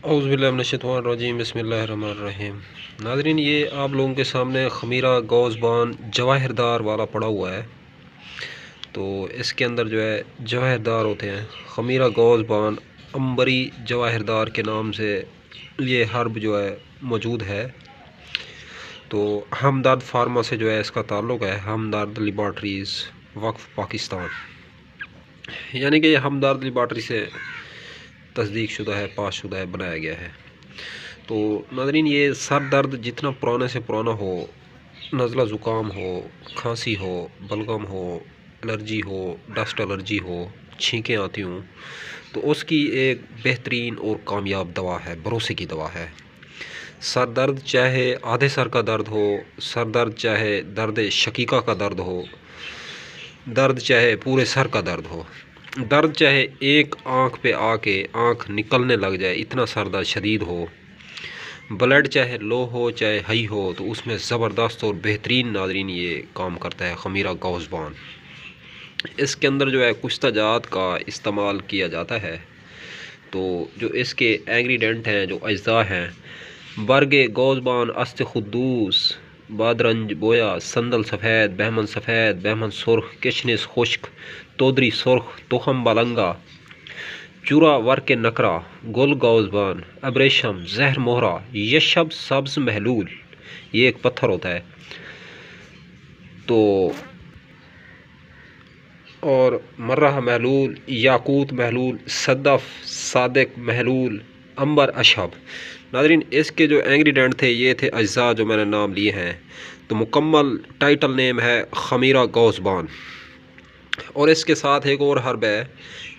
औज़ुबिल्लाहिमिनश्शैतानिर्रजीम बिस्मिल्लाहिर्रहमानिर्रहीम। नाज़रीन, ये आप लोगों के सामने ख़मीरा गौज़बान जवाहिरदार वाला पड़ा हुआ है। तो इसके अंदर जो है जवाहिरदार होते हैं। ख़मीरा गौज़बान अंबरी जवाहिरदार के नाम से ये हर्ब जो है मौजूद है। तो हमदर्द फार्मा से जो है इसका ताल्लुक़ है। हमदर्द लेबॉरेटरीज़ वक्फ़ पाकिस्तान, यानी कि ये हमदर्द लेबॉरेटरी से तस्दीक शुदा है, पास शुदा है, बनाया गया है। तो नाज़रीन, ये सर दर्द जितना पुराने से पुराना हो, नज़ला ज़ुकाम हो, खांसी हो, बलगम हो, एलर्जी हो, डस्ट एलर्जी हो, छींकें आती हों, तो उसकी एक बेहतरीन और कामयाब दवा है, भरोसे की दवा है। सर दर्द चाहे आधे सर का दर्द हो, सर दर्द चाहे दर्द शकीका का दर्द हो, दर्द चाहे पूरे सर का दर्द हो, दर्द चाहे एक आँख पे आके आँख निकलने लग जाए, इतना सर दर्द शदीद हो, ब्लड चाहे लो हो चाहे हाई हो, तो उसमें ज़बरदस्त और बेहतरीन नाज़रीन ये काम करता है ख़मीरा गौज़बान। इसके अंदर जो है कुश्ता जात का इस्तेमाल किया जाता है। तो जो इसके इंग्रेडिएंट हैं, जो अज्जा हैं, बरगे गौज़बान, अस्त खुद्दूस, बादरंज बोया, संदल सफ़ेद, बहमन सफ़ेद, बहमन सुर्ख, किशनिस खुश्क, तोदरी सुर्ख, तुखम बलंगा, चूरा वर्क नकरा, गुल गौज़बान, अब्रेशम, जहर मोहरा, यशब सब्ज़ महलूल, ये एक पत्थर होता है। तो और मर्रह महलूल, याकूत महलूल, सदफ़, सादिक महलूल, अंबर अशब। नाज़रीन, इसके जो इंग्रेडिएंट थे ये थे अज्जा जो मैंने नाम लिए हैं। तो मुकम्मल टाइटल नेम है ख़मीरा गौज़बान। और इसके साथ एक और हर्ब है,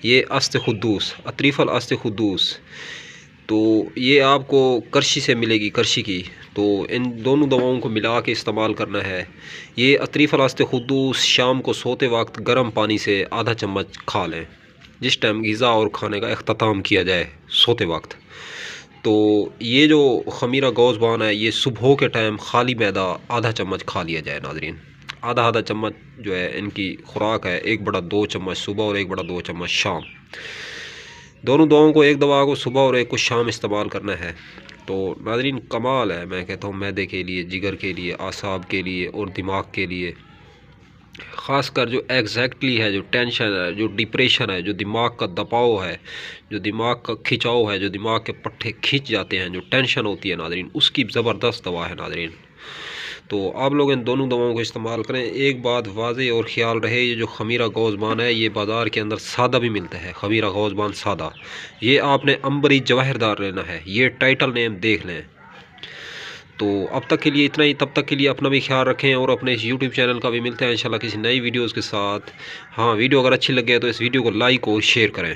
ये अस्त खुद्दूस, अतरीफ़ल अस्त खुद्दूस। तो ये आपको करशी से मिलेगी, करशी की। तो इन दोनों दवाओं को मिला के इस्तेमाल करना है। ये अतरीफ़ल अस्त खुद्दूस शाम को सोते वक्त गर्म पानी से आधा चम्मच खा लें, जिस टाइम ग़िज़ा और खाने का इख्तिताम किया जाए सोते वक्त। तो ये जो ख़मीरा गौज़बान है, ये सुबह के टाइम खाली मैदा आधा चम्मच खा लिया जाए। नाज़रीन, आधा आधा चम्मच जो है इनकी खुराक है, 1/2 चम्मच सुबह और 1/2 चम्मच शाम। दोनों दवाओं को, एक दवा को सुबह और एक को शाम इस्तेमाल करना है। तो नाज़रीन, कमाल है, मैं कहता हूँ, मैदे के लिए, जिगर के लिए, आसाब के लिए और दिमाग के लिए। ख़ासकर जो एग्जैक्टली है, जो टेंशन है, जो डिप्रेशन है, जो दिमाग का दबाव है, जो दिमाग का खिंचाव है, जो दिमाग के पट्टे खींच जाते हैं, जो टेंशन होती है नाज़रीन, उसकी ज़बरदस्त दवा है नाज़रीन। तो आप लोग इन दोनों दवाओं को इस्तेमाल करें। एक बात वाज़ेह और ख़्याल रहे, ये जो ख़मीरा गौज़बान है ये बाज़ार के अंदर सादा भी मिलता है, ख़मीरा गौज़बान सादा। ये आपने अंबरी जवाहिरदार लेना है, ये टाइटल नेम देख लें। तो अब तक के लिए इतना ही, तब तक के लिए अपना भी ख्याल रखें और अपने इस यूट्यूब चैनल का भी मिलते हैं इंशाल्लाह किसी नई वीडियोज़ के साथ। हाँ, वीडियो अगर अच्छी लगे तो इस वीडियो को लाइक और शेयर करें।